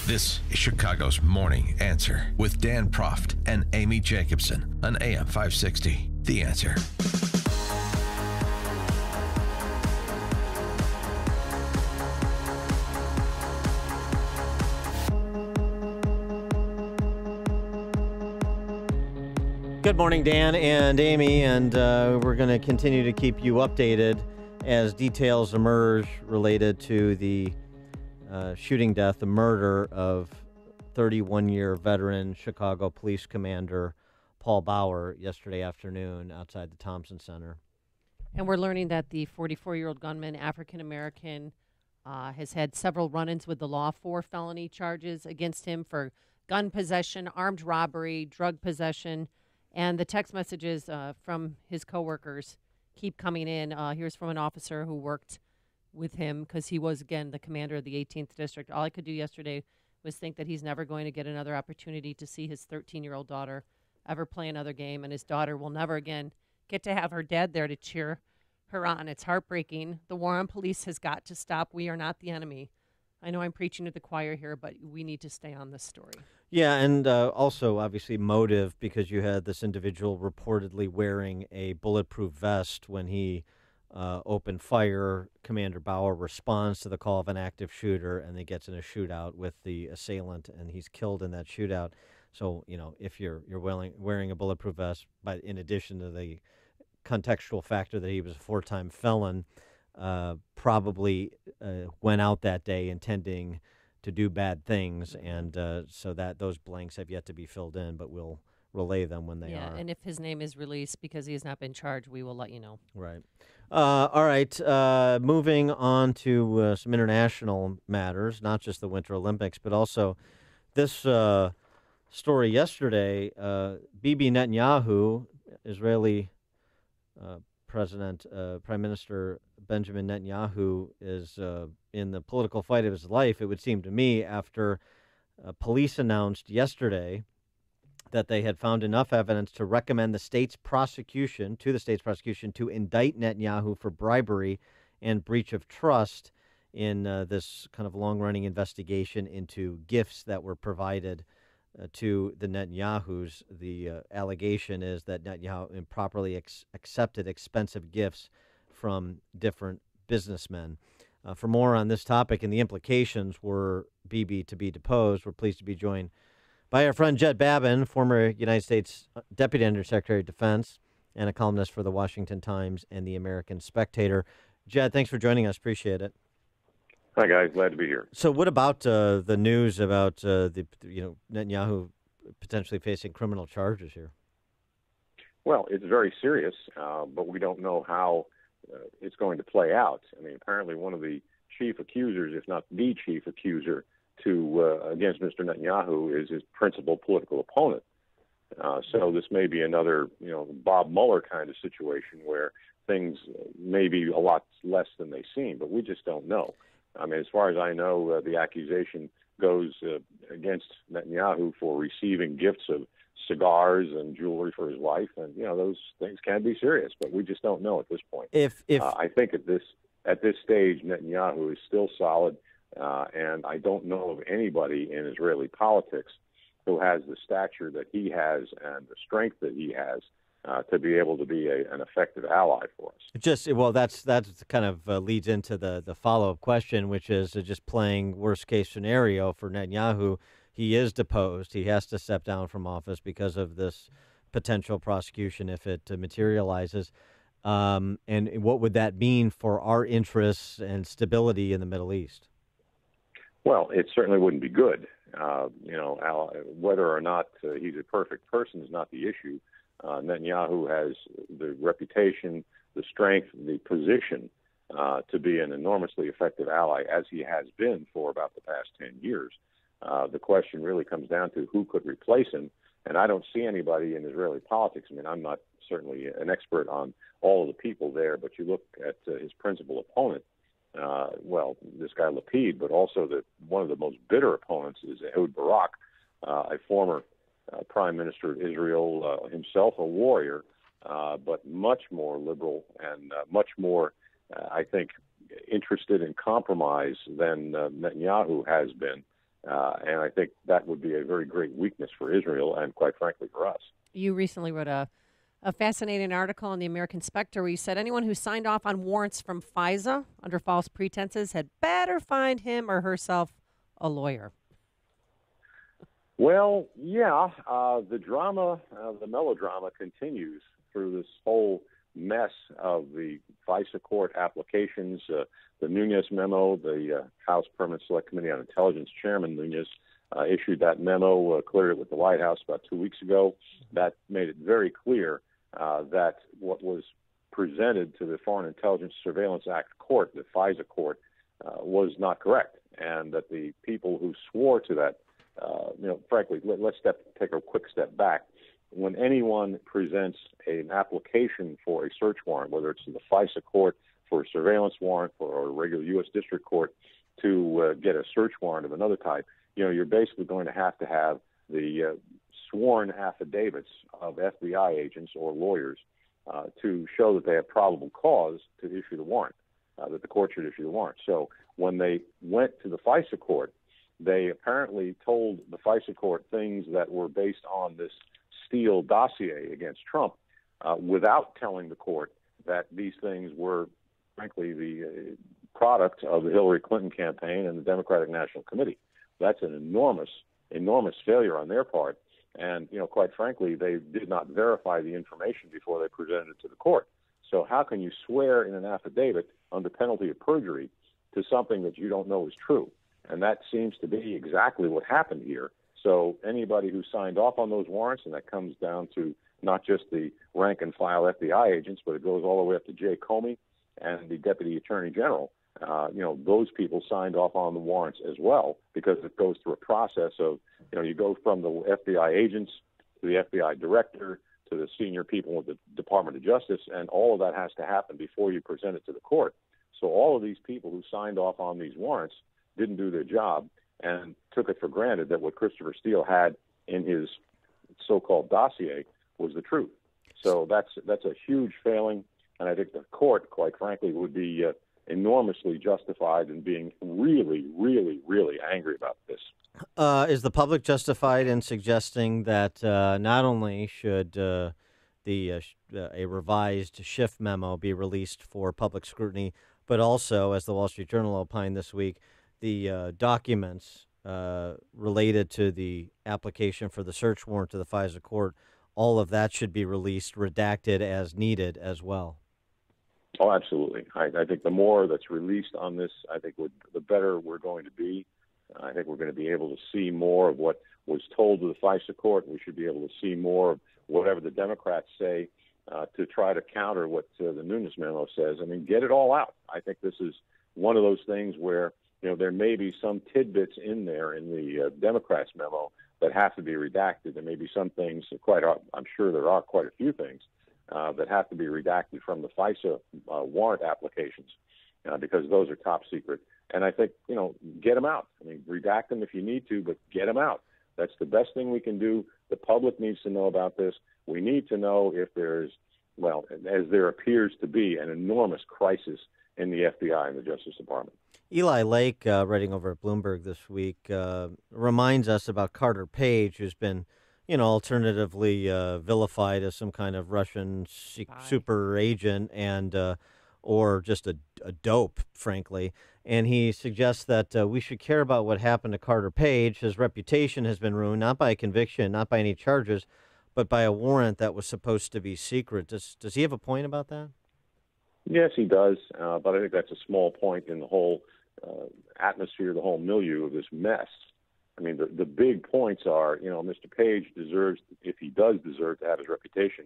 This is Chicago's Morning Answer with Dan Proft and Amy Jacobson on AM 560. The Answer. Good morning, Dan and Amy, and we're going to continue to keep you updated as details emerge related to the shooting death, the murder of 31-year veteran Chicago Police Commander Paul Bauer yesterday afternoon outside the Thompson Center. And we're learning that the 44-year-old gunman, African-American, has had several run-ins with the law, 4 felony charges against him for gun possession, armed robbery, drug possession, and the text messages from his coworkers keep coming in. Here's from an officer who worked with him because he was, again, the commander of the 18th District. All I could do yesterday was think that he's never going to get another opportunity to see his 13-year-old daughter ever play another game, and his daughter will never again get to have her dad there to cheer her on. It's heartbreaking. The war on police has got to stop. We are not the enemy. I know I'm preaching to the choir here, but we need to stay on this story. Yeah, and also, obviously, motive, because you had this individual reportedly wearing a bulletproof vest when he opened fire. Commander Bauer responds to the call of an active shooter, and then gets in a shootout with the assailant, and he's killed in that shootout. So, you know, if you're wearing a bulletproof vest, but in addition to the contextual factor that he was a 4-time felon, probably went out that day intending to do bad things, and so that those blanks have yet to be filled in, but we'll relay them when they are. Yeah, and if his name is released because he has not been charged, we will let you know. Right. All right. Moving on to some international matters, not just the Winter Olympics, but also this story yesterday. Bibi Netanyahu, Israeli Prime Minister Benjamin Netanyahu, is in the political fight of his life, it would seem to me, after police announced yesterday that they had found enough evidence to recommend the state's prosecution to indict Netanyahu for bribery and breach of trust in this kind of long-running investigation into gifts that were provided to the Netanyahus. The allegation is that Netanyahu improperly accepted expensive gifts from different businessmen. For more on this topic and the implications were Bibi to be deposed, we're pleased to be joined by our friend Jed Babbin, former United States Deputy Undersecretary of Defense and a columnist for the Washington Times and the American Spectator. Jed, thanks for joining us. Appreciate it. Hi, guys. Glad to be here. So what about the news about Netanyahu potentially facing criminal charges here? Well, it's very serious, but we don't know how it's going to play out. I mean, apparently one of the chief accusers, if not the chief accuser, against Mr. Netanyahu is his principal political opponent. So this may be another, Bob Mueller kind of situation where things may be a lot less than they seem, but we just don't know. I mean, as far as I know, the accusation goes against Netanyahu for receiving gifts of cigars and jewelry for his wife, and those things can be serious, but we just don't know at this point. I think at this stage, Netanyahu is still solid. And I don't know of anybody in Israeli politics who has the stature that he has and the strength that he has to be able to be an effective ally for us. That's kind of leads into the follow-up question, which is just playing worst-case scenario for Netanyahu. He is deposed. He has to step down from office because of this potential prosecution if it materializes. And what would that mean for our interests and stability in the Middle East? Well, it certainly wouldn't be good. Whether or not he's a perfect person is not the issue. Netanyahu has the reputation, the strength, the position to be an enormously effective ally, as he has been for about the past 10 years. The question really comes down to who could replace him, and I don't see anybody in Israeli politics. I mean, I'm not certainly an expert on all of the people there, but you look at his principal opponent, this guy Lapid, but also one of the most bitter opponents is Ehud Barak, a former prime minister of Israel, himself a warrior, but much more liberal and much more, I think, interested in compromise than Netanyahu has been. And I think that would be a very great weakness for Israel and, quite frankly, for us. You recently wrote a fascinating article in the American Spectre where you said anyone who signed off on warrants from FISA under false pretenses had better find him or herself a lawyer. Well, yeah, the drama, the melodrama continues through this whole mess of the FISA court applications, the Nunes memo. The House Permanent Select Committee on Intelligence Chairman Nunes issued that memo, cleared it with the White House about 2 weeks ago. That made it very clear that what was presented to the Foreign Intelligence Surveillance Act court, the FISA court, was not correct, and that the people who swore to that, frankly, let's take a quick step back. When anyone presents an application for a search warrant, whether it's to the FISA court for a surveillance warrant or a regular U.S. district court to get a search warrant of another type, you're basically going to have the sworn affidavits of FBI agents or lawyers to show that they have probable cause to issue the warrant, that the court should issue the warrant. So when they went to the FISA court, they apparently told the FISA court things that were based on this Steele dossier against Trump without telling the court that these things were, frankly, the product of the Hillary Clinton campaign and the Democratic National Committee. That's an enormous, enormous failure on their part. And, quite frankly, they did not verify the information before they presented it to the court. So how can you swear in an affidavit under penalty of perjury to something that you don't know is true? And that seems to be exactly what happened here. So anybody who signed off on those warrants, and that comes down to not just the rank and file FBI agents, but it goes all the way up to Jay Comey and the Deputy Attorney General. Those people signed off on the warrants as well, because it goes through a process of, you go from the FBI agents to the FBI director to the senior people with the Department of Justice, and all of that has to happen before you present it to the court. So all of these people who signed off on these warrants didn't do their job and took it for granted that what Christopher Steele had in his so-called dossier was the truth. So that's a huge failing, and I think the court, quite frankly, would be enormously justified in being really, really, really angry about this. Is the public justified in suggesting that not only should a revised Schiff memo be released for public scrutiny, but also, as the Wall Street Journal opined this week, the documents related to the application for the search warrant to the FISA court, all of that should be released, redacted as needed as well? Oh, absolutely. I think the more that's released on this, I think the better we're going to be. I think we're going to be able to see more of what was told to the FISA court. We should be able to see more of whatever the Democrats say to try to counter what the Nunes memo says. I mean, get it all out. I think this is one of those things where, there may be some tidbits in there in the Democrats memo that have to be redacted. There may be some things, I'm sure there are quite a few things that have to be redacted from the FISA warrant applications because those are top secret. And I think, get them out. I mean, redact them if you need to, but get them out. That's the best thing we can do. The public needs to know about this. We need to know if there's, as there appears to be, an enormous crisis in the FBI and the Justice Department. Eli Lake, writing over at Bloomberg this week, reminds us about Carter Page, who's been, alternatively vilified as some kind of Russian super agent and or just a dope, frankly. And he suggests that we should care about what happened to Carter Page. His reputation has been ruined, not by a conviction, not by any charges, but by a warrant that was supposed to be secret. Does he have a point about that? Yes, he does, but I think that's a small point in the whole atmosphere, the whole milieu of this mess. I mean, the big points are, Mr. Page deserves, if he does deserve to have his reputation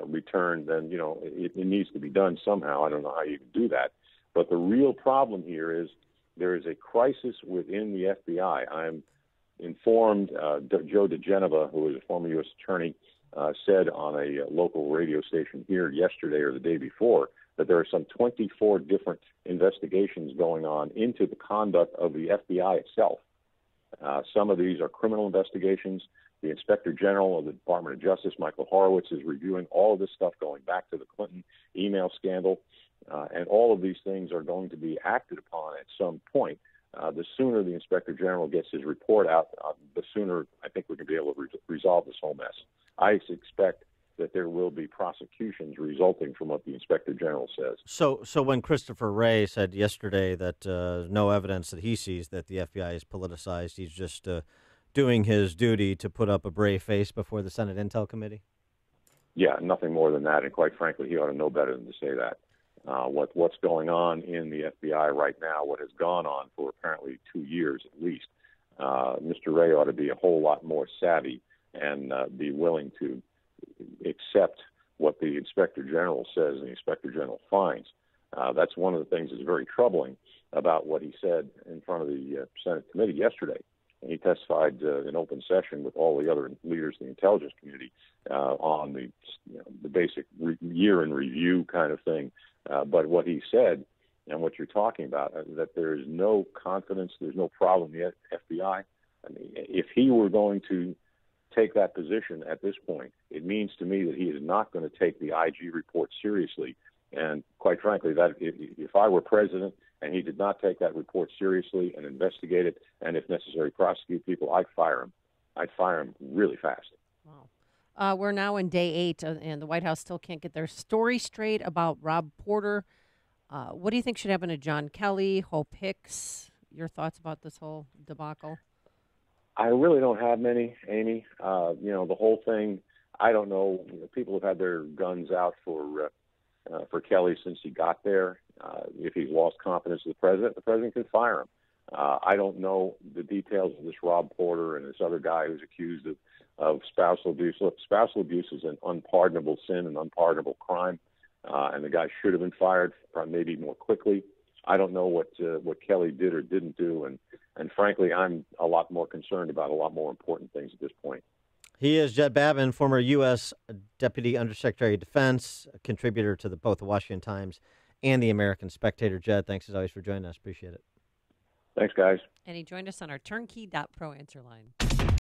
returned, then, it needs to be done somehow. I don't know how you can do that. But the real problem here is there is a crisis within the FBI. I'm informed, Joe DeGeneva, who is a former U.S. attorney, said on a local radio station here yesterday or the day before that there are some 24 different investigations going on into the conduct of the FBI itself. Some of these are criminal investigations. The Inspector General of the Department of Justice, Michael Horowitz, is reviewing all of this stuff going back to the Clinton email scandal. And all of these things are going to be acted upon at some point. The sooner the Inspector General gets his report out, the sooner I think we can be able to resolve this whole mess. I expect that there will be prosecutions resulting from what the Inspector General says. So when Christopher Wray said yesterday that no evidence that he sees that the FBI is politicized, he's just doing his duty to put up a brave face before the Senate Intel Committee? Yeah, nothing more than that. And quite frankly, he ought to know better than to say that. What's going on in the FBI right now, what has gone on for apparently 2 years at least, Mr. Wray ought to be a whole lot more savvy and be willing to accept what the Inspector General says and the Inspector General finds. That's one of the things that's very troubling about what he said in front of the Senate committee yesterday. And he testified in open session with all the other leaders of the intelligence community on the basic year in review kind of thing. But what he said and what you're talking about, that there is no confidence, there's no problem in the FBI. I mean, if he were going to take that position at this point, it means to me that he is not going to take the IG report seriously. And quite frankly, that if I were president and he did not take that report seriously and investigate it, and if necessary, prosecute people, I'd fire him. I'd fire him really fast. Wow. We're now in day 8, and the White House still can't get their story straight about Rob Porter. What do you think should happen to John Kelly, Hope Hicks? Your thoughts about this whole debacle? I really don't have many, Amy. The whole thing, I don't know. People have had their guns out for Kelly since he got there. If he's lost confidence in the president can fire him. I don't know the details of this Rob Porter and this other guy who's accused of spousal abuse. Look, spousal abuse is an unpardonable sin, an unpardonable crime, and the guy should have been fired maybe more quickly. I don't know what Kelly did or didn't do, and frankly, I'm a lot more concerned about a lot more important things at this point. He is Jed Babbin, former U.S. Deputy Undersecretary of Defense, a contributor to both the Washington Times and the American Spectator. Jed, thanks as always for joining us. Appreciate it. Thanks, guys. And he joined us on our turnkey.pro answer line.